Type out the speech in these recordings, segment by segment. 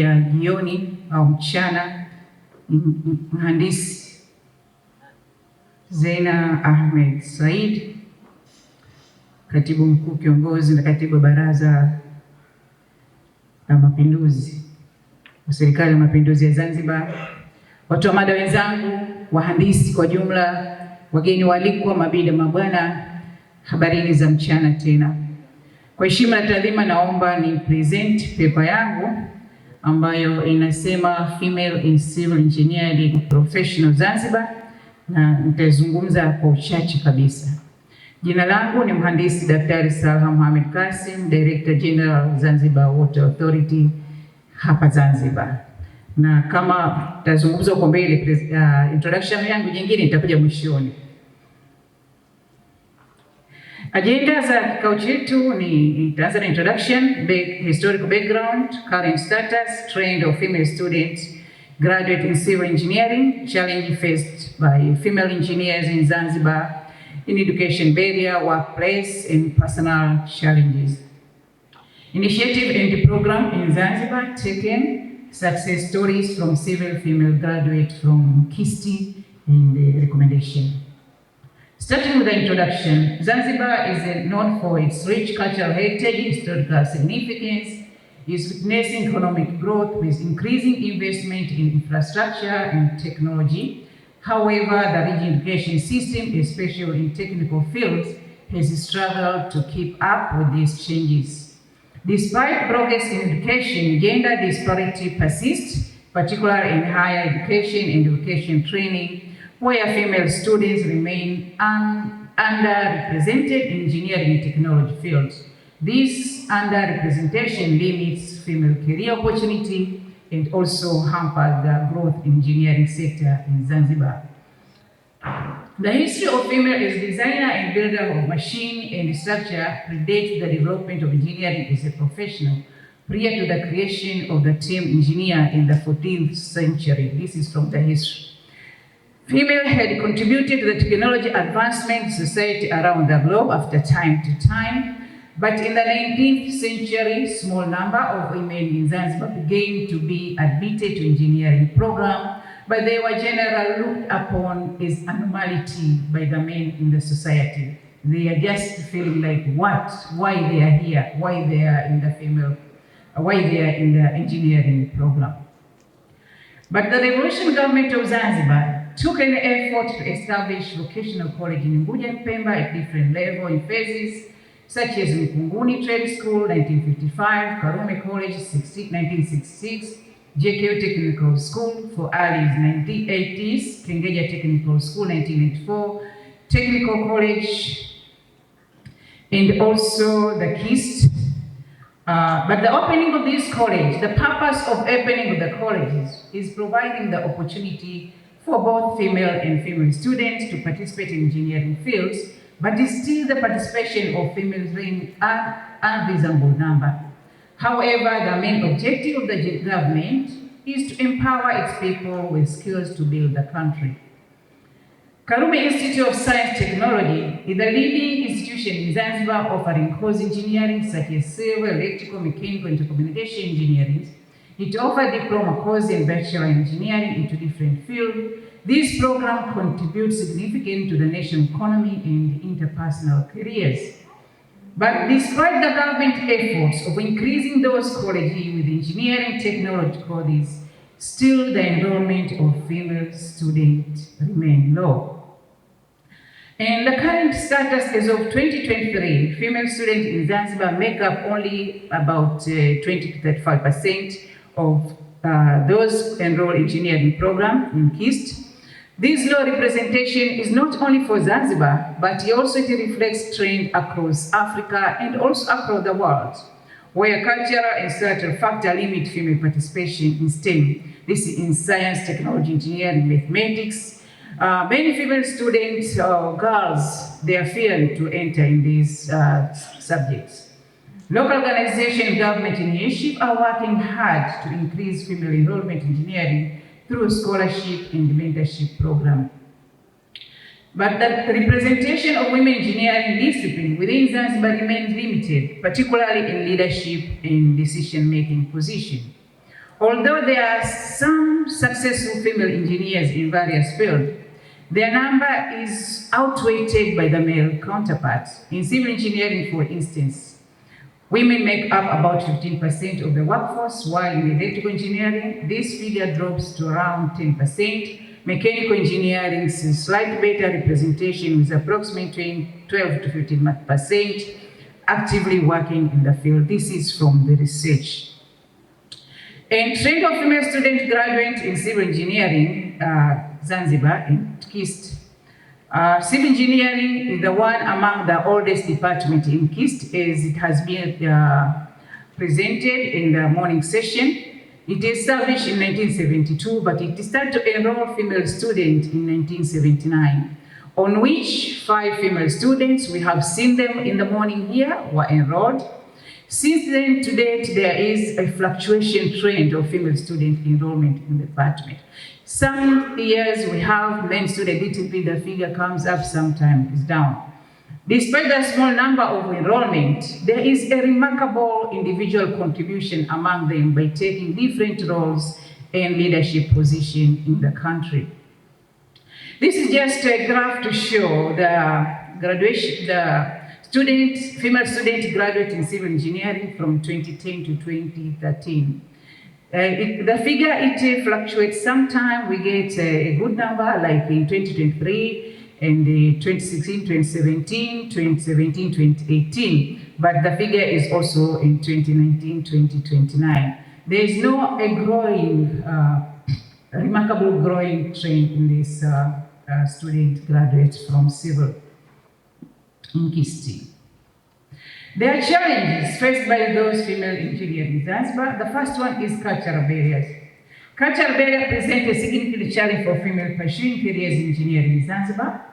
ya jioni au mchana, Mhandisi Zena Ahmed Said, Katibu Mkuu Kiongozi na Katibu Baraza la Mapinduzi wa Serikali ya Mapinduzi ya Zanzibar, watoa mada wenzangu, wahandisi kwa jumla, wageni waalikwa, mabibi na mabwana, habarini za mchana tena. Kwa heshima na taadhima, naomba ni present paper yangu ambayo inasema Female in Civil Engineering Professional Zanzibar, na nitazungumza kwa uchache kabisa. Jina langu ni Mhandisi Daktari Salha Mohamed Kasim, Director General Zanzibar Water Authority hapa Zanzibar. Na kama tazungumza kwa mbele, introduction yangu nyingine itakuja mwishoni. Agenda za kikao chetu ni itaanza na introduction, historical background, current status, trend of female students graduate in civil engineering, challenge faced by female engineers in Zanzibar, in education barrier, workplace, and personal challenges. Initiative and program in Zanzibar taken, success stories from civil female graduate from KISTI, and the recommendation. Starting with the introduction, Zanzibar is known for its rich cultural heritage, historical significance, is witnessing economic growth with increasing investment in infrastructure and technology. However, the regional education system, especially in technical fields, has struggled to keep up with these changes. Despite progress in education, gender disparity persists, particularly in higher education and vocational training, where female students remain underrepresented in engineering and technology fields. This underrepresentation limits female career opportunity and also hampers the growth in engineering sector in Zanzibar. The history of female as designer and builder of machine and structure predates the development of engineering as a professional prior to the creation of the term engineer in the 14th century. This is from the history. Female had contributed to the technology advancement in society around the globe after time to time, but in the 19th century, small number of women in Zanzibar began to be admitted to engineering program, but they were generally looked upon as anomaly by the men in the society. They are just feeling like, why they are here, why they are in the engineering program. But the revolution government of Zanzibar took an effort to establish vocational college in Unguja and Pemba at different levels in phases, such as Mkunguni Trade School, 1955, Karume College, 1966, JKU Technical School for early 1980s, Kengeja Technical School, 1994, Technical College, and also the KIST. But the opening of this college, the purpose of opening of the colleges is providing the opportunity for both female and female students to participate in engineering fields, but still the participation of females in an unreasonable number. However, the main objective of the government is to empower its people with skills to build the country. Karume Institute of Science Technology is the leading institution in Zanzibar offering course engineering such as civil, electrical, mechanical, and telecommunication engineering. It offers diploma courses and bachelor engineering into different fields. This program contributes significantly to the national economy and interpersonal careers. But despite the government efforts of increasing those colleges with engineering technology courses, still the enrollment of female students remain low. And the current status as of 2023, female students in Zanzibar make up only about 20 to 35% of those enrolled engineering program in KIST. This low representation is not only for Zanzibar, but also it reflects trend across Africa and also across the world, where cultural and social factors limit female participation in STEM. This is in science, technology, engineering, mathematics. Many female students or girls, they are fearing to enter in these subjects. Local organizations and government initiatives are working hard to increase female enrollment in engineering through scholarship and mentorship program. But the representation of women engineering discipline within Zanzibar remains limited, particularly in leadership and decision-making positions. Although there are some successful female engineers in various fields, their number is outweighed by the male counterparts. In civil engineering, for instance, women make up about 15% of the workforce, while in electrical engineering, this figure drops to around 10%. Mechanical engineering sees slightly better representation with approximately 12 to 15% actively working in the field. This is from the research. And trend of female student graduate in civil engineering, Zanzibar in KIST. Civil engineering is the one among the oldest departments in KIST, as it has been presented in the morning session. It is established in 1972, but it started to enroll female students in 1979, on which 5 female students, we have seen them in the morning here, were enrolled. Since then to date, there is a fluctuation trend of female student enrollment in the department. Some years we have men students, the figure comes up, sometimes it's down. Despite the small number of enrollment, there is a remarkable individual contribution among them by taking different roles and leadership positions in the country. This is just a graph to show the graduation, female students graduate in civil engineering from 2010 to 2013. The figure, it fluctuates. Sometimes we get a good number, like in 2023, and 2016, 2017, 2017, 2018. But the figure is also in 2019, 2029. There is no remarkable growing trend in this student graduates from civil in KIST. There are challenges faced by those female engineers in Zanzibar. The first one is cultural barriers. Cultural barriers present a significant challenge for female pursuing careers in engineering in Zanzibar.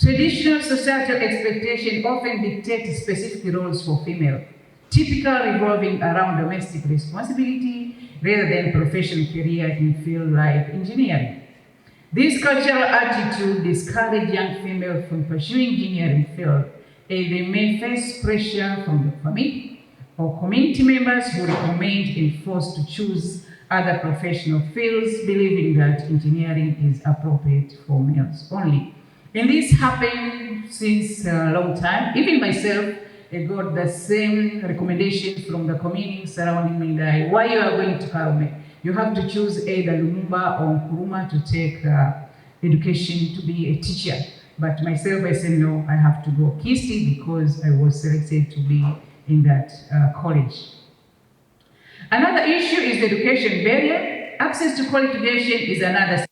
Traditional societal expectations often dictate specific roles for female, typically revolving around domestic responsibility rather than professional career in fields like engineering. This cultural attitude discourages young females from pursuing engineering field, as they may face pressure from the family or community members who recommend and forced to choose other professional fields, believing that engineering is appropriate for males only. And this happened since a long time. Even myself, I got the same recommendation from the community surrounding me that why you are going to Karume, you have to choose either Lumumba or Nkrumah to take education to be a teacher. But myself, I said, no, I have to go KIST because I was selected to be in that college. Another issue is the education barrier. Access to quality education is another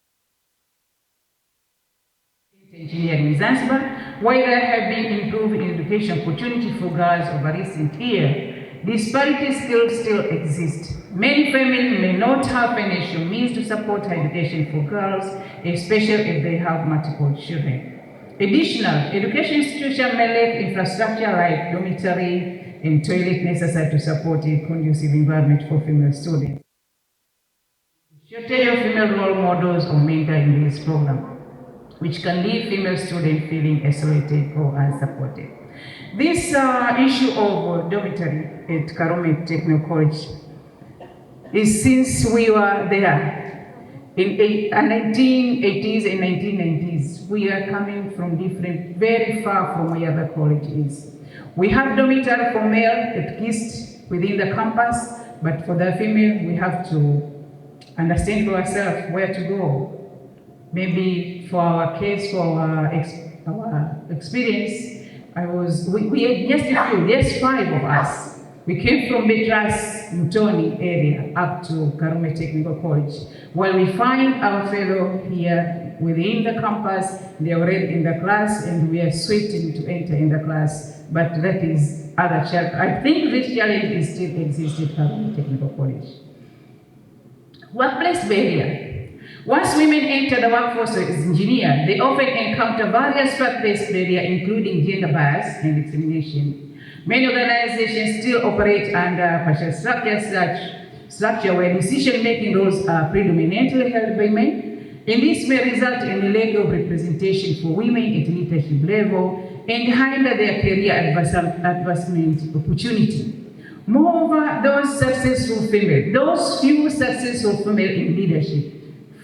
engineering in Zanzibar. While there have been improved education opportunity for girls over recent years, disparity skills still exist. Many families may not have financial means to support higher education for girls, especially if they have multiple children. Additionally, education institutions may lack infrastructure like dormitory and toilet necessary to support a conducive environment for female students. Shortage of female role models or mentors in this program, which can leave female students feeling isolated or unsupported. This issue of dormitory at Karume Technical College is since we were there in the 1980s and 1990s. We are coming from very far from where the college is. We have dormitory for male at KIST within the campus, but for the female, we have to understand for ourselves where to go. Maybe for our case, for our experience, we had just 5 of us. We came from Bedras, Mtoni area up to Karume Technical College, where we find our fellow here within the campus. They are already in the class and we are waiting to enter in the class, but that is other challenge. I think this challenge is still exists at Karume Technical College. Workplace barrier. Once women enter the workforce as engineers, they often encounter various workplace barriers, including gender bias and discrimination. Many organizations still operate under partial structure where decision-making roles are predominantly held by men, and this may result in a lack of representation for women at leadership level and hinder their career advancement opportunity. Moreover, those few successful female in leadership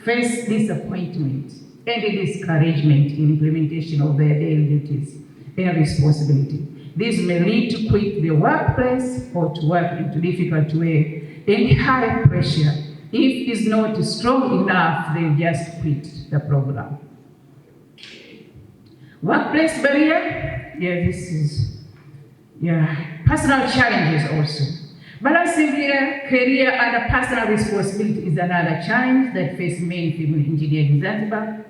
face disappointment and discouragement in implementation of their daily duties and responsibility. This may lead to quit the workplace or to work into difficult way and high pressure. If it's not strong enough, they just quit the program. Workplace barrier, personal challenges also. Balancing career and personal responsibility is another challenge that faces many female engineers in Zanzibar.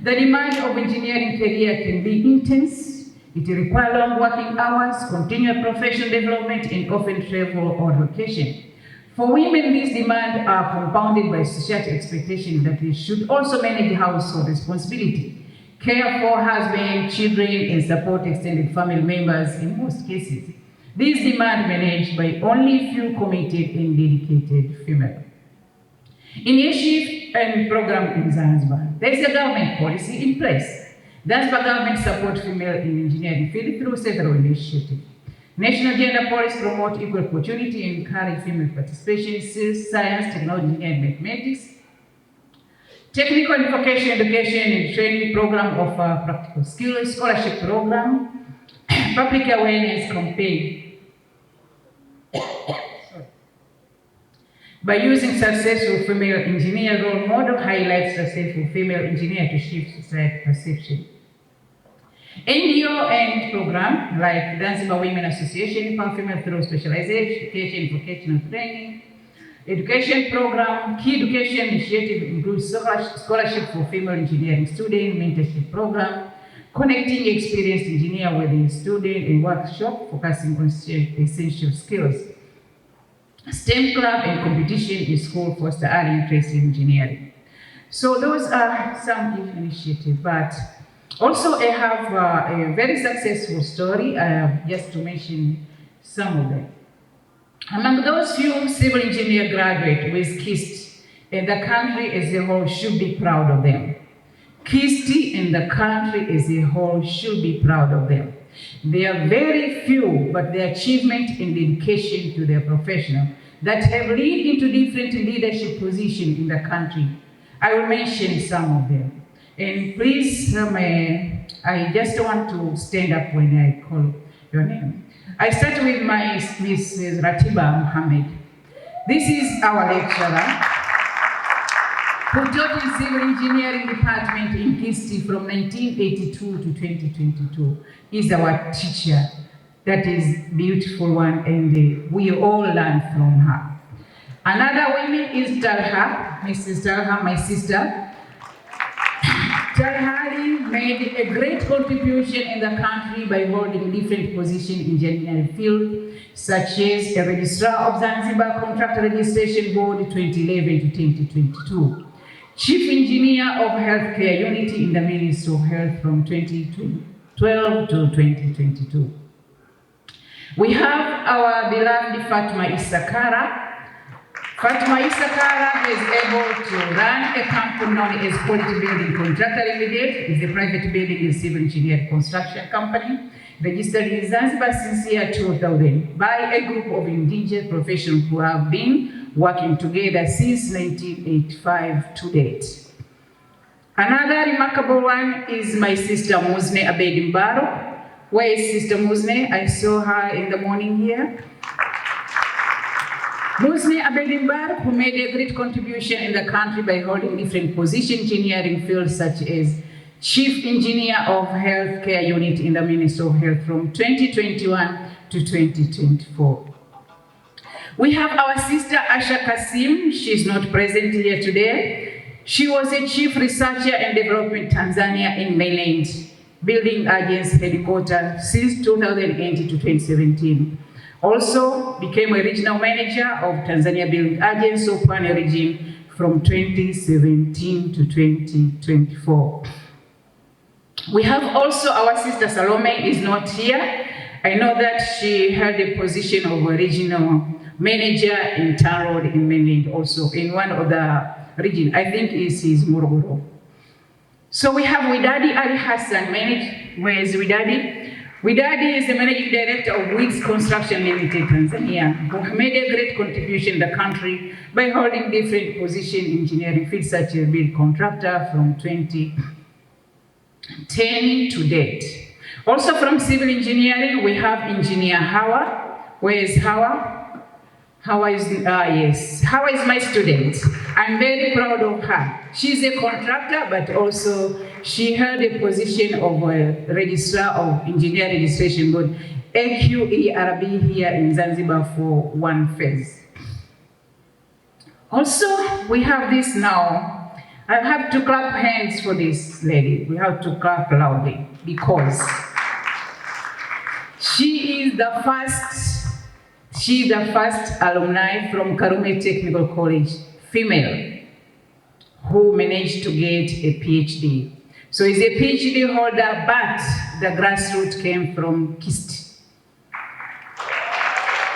The demand of engineering career can be intense. It requires long working hours, continual professional development, and often travel or vacation. For women, these demands are compounded by societal expectation that they should also manage household responsibility, care for husband, children, and support extended family members in most cases. These demands managed by only few committed and dedicated females. Initiative and program in Zanzibar. There is a government policy in place. Zanzibar government supports female in engineering field through several initiatives. National gender policy promotes equal opportunity and encourage female participation in science, technology, and mathematics. Technical and vocational education and training program offer practical skills, scholarship program, public awareness campaign. By using successful female engineer role model highlights successful female engineer to shift society perception. NGO and program like Zanzibar Women Association empower female through specialization, education, vocational training. Education program, key education initiative includes scholarship for female engineering student, mentorship program, connecting experienced engineer with the student in workshop, focusing on essential skills. STEM club and competition in school foster early interest in engineering. So those are some initiatives, but also I have a very successful story, just to mention some of them. Among those few civil engineer graduates with KIST, and the country as a whole should be proud of them. KIST and the country as a whole should be proud of them. They are very few, but their achievement and dedication to their profession that have led into different leadership positions in the country. I will mention some of them. And please, I just want to stand up when I call your name. I start with my Mrs. Ratiba Mohammed. This is our lecturer who taught in Civil Engineering Department in KIST from 1982 to 2022. Is our teacher. That is beautiful one, and we all learn from her. Another woman is Talha, Mrs. Talha, my sister. Talha made a great contribution in the country by holding different positions in the engineering field, such as a Registrar of Zanzibar Contract Registration Board 2011 to 2022, Chief Engineer of Healthcare Unity in the Ministry of Health from 2012 to 2022. We have our beloved Fatma Isakara. Fatma Isakara is able to run a company known as Quality Building Contractor Limited. It's a private building and civil engineering construction company registered in Zanzibar since year 2000 by a group of indigenous professionals who have been working together since 1985 to date. Another remarkable one is my sister Musne Abedi Mbaro. Where is Sister Musne? I saw her in the morning here. Musne Abedi Mbaro, who made a great contribution in the country by holding different positions in engineering fields such as Chief Engineer of Healthcare Unit in the Ministry of Health from 2021 to 2024. We have our sister Asha Kasim. She's not present here today. She was a Chief Researcher and Development Tanzania in mainland Building Agency headquarters since 2008 to 2017. Also became a Regional Manager of Tanzania Building Agency of Pwani region from 2017 to 2024. We have also our sister Salome is not here. I know that she held the position of a Regional Manager in Town Road in mainland, also in one of the region. I think is Morogoro. So we have Widadi Ali Hassan, where is Widadi? Widadi is the managing director of Wix Construction Limited, Tanzania, who made a great contribution in the country by holding different positions in engineering fields such as build contractor from 2010 to date. Also from civil engineering, we have engineer Hawa. Where is Hawa? Hawa is, yes, Hawa is my student. I'm very proud of her. She's a contractor, but also she held a position of a registrar of Engineer Registration Board, AQERB, here in Zanzibar for one phase. Also, we have this now. I have to clap hands for this lady. We have to clap loudly because she is the first alumni from Karume Technical College, female, who managed to get a PhD. So is a PhD holder, but the grassroots came from KIST.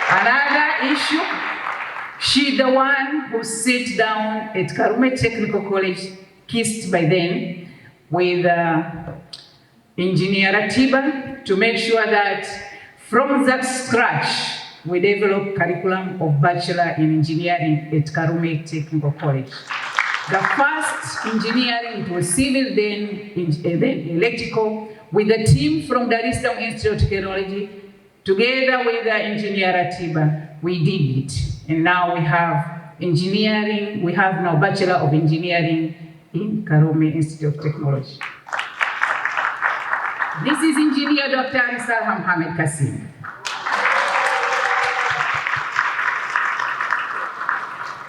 Another issue, she's the one who sat down at Karume Technical College, KIST by then, with Engineer Atiba to make sure that from that scratch, we develop curriculum of Bachelor in Engineering at Karume Technical College. The first engineering, it was civil, then electrical, with a team from Dar es Salaam Institute of Technology, together with the engineer Atiba, we did it. And now we have engineering, we have now Bachelor of Engineering in Karume Institute of Technology. This is Engineer Dr. Salha Mohamed Kassim.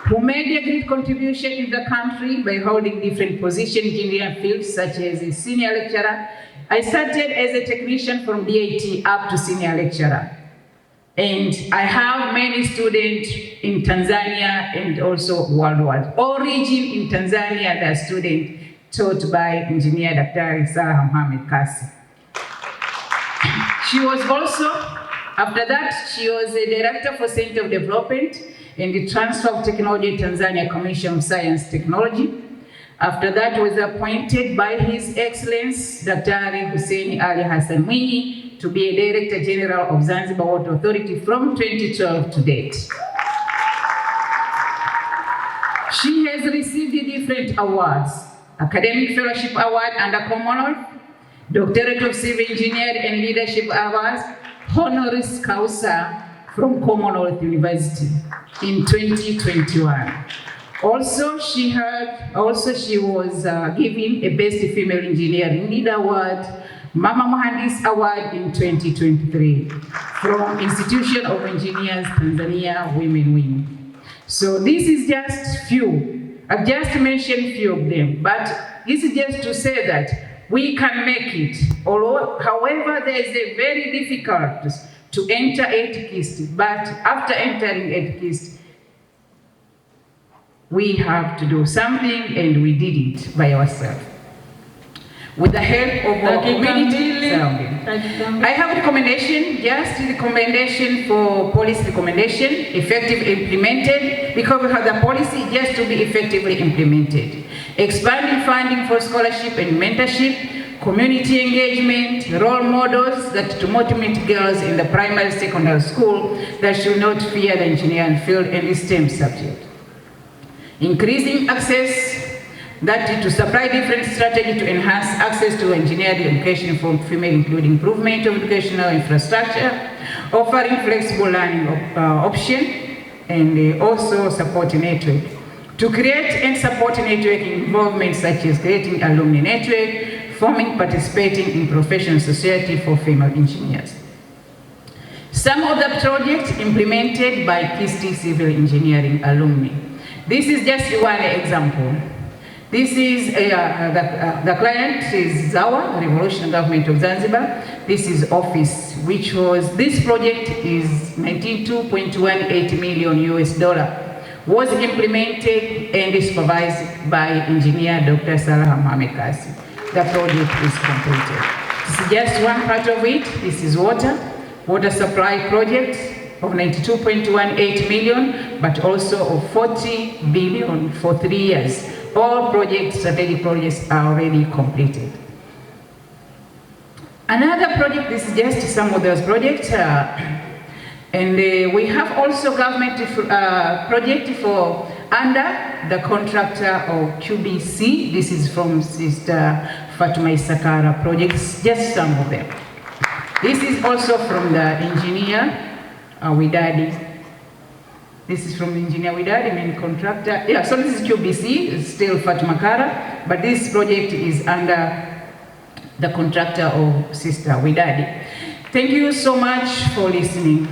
Who made a great contribution in the country by holding different positions in engineering fields such as a senior lecturer. I started as a technician from DIT up to senior lecturer. And I have many students in Tanzania and also worldwide. Origin in Tanzania, the student taught by Engineer Dr. Salha Mohamed Kassim. She was also, after that, she was a director for Center of Development and the Transfer of Technology Tanzania Commission of Science Technology. After that, was appointed by His Excellency Dr. Hussein Ali Hassan Mwinyi to be a Director General of Zanzibar Water Authority from 2012 to date. She has received different awards: Academic Fellowship Award under Commonwealth, Doctorate of Civil Engineering and Leadership Awards, Honoris Causa from Commonwealth University in 2021. Also, she was given a Best Female Engineering Leader Award, Mama Mohandis Award in 2023 from Institution of Engineers Tanzania Women Wing. So this is just few. I've just mentioned few of them, but this is just to say that we can make it. However, there is a very difficult to enter EdKIST, but after entering EdKIST, we have to do something, and we did it by ourselves. With the help of our community surrounding. I have a recommendation, just the recommendation for policy recommendation, effectively implemented, because we have the policy just to be effectively implemented. Expanding funding for scholarship and mentorship, community engagement, role models that to motivate girls in the primary, secondary school that should not fear the engineering field and the STEM subject. Increasing access, that to supply different strategy to enhance access to engineering education for female, including improvement of educational infrastructure, offering flexible learning option, and also support network. To create and support networking involvement such as creating alumni network, forming, participating in professional society for female engineers. Some of the projects implemented by KIST Civil Engineering alumni. This is just one example. This is the client is Zawa, Revolution Government of Zanzibar. This is office, which was, this project is $92.18 million US, was implemented and supervised by engineer Dr. Salha Mohamed Kassim. The project is completed. This is just one part of it. This is water supply project of $92.18 million, but also of $40 billion for 3 years. All projects, strategic projects, are already completed. Another project, this is just some of those projects, and we have also government project for under the contractor of QBC. This is from Sister Fatuma Isakara projects, just some of them. This is also from the engineer Widadi. This is from the engineer Widadi, main contractor. Yeah, so this is QBC, it's still Fatuma Kara, but this project is under the contractor of Sister Widadi. Thank you so much for listening.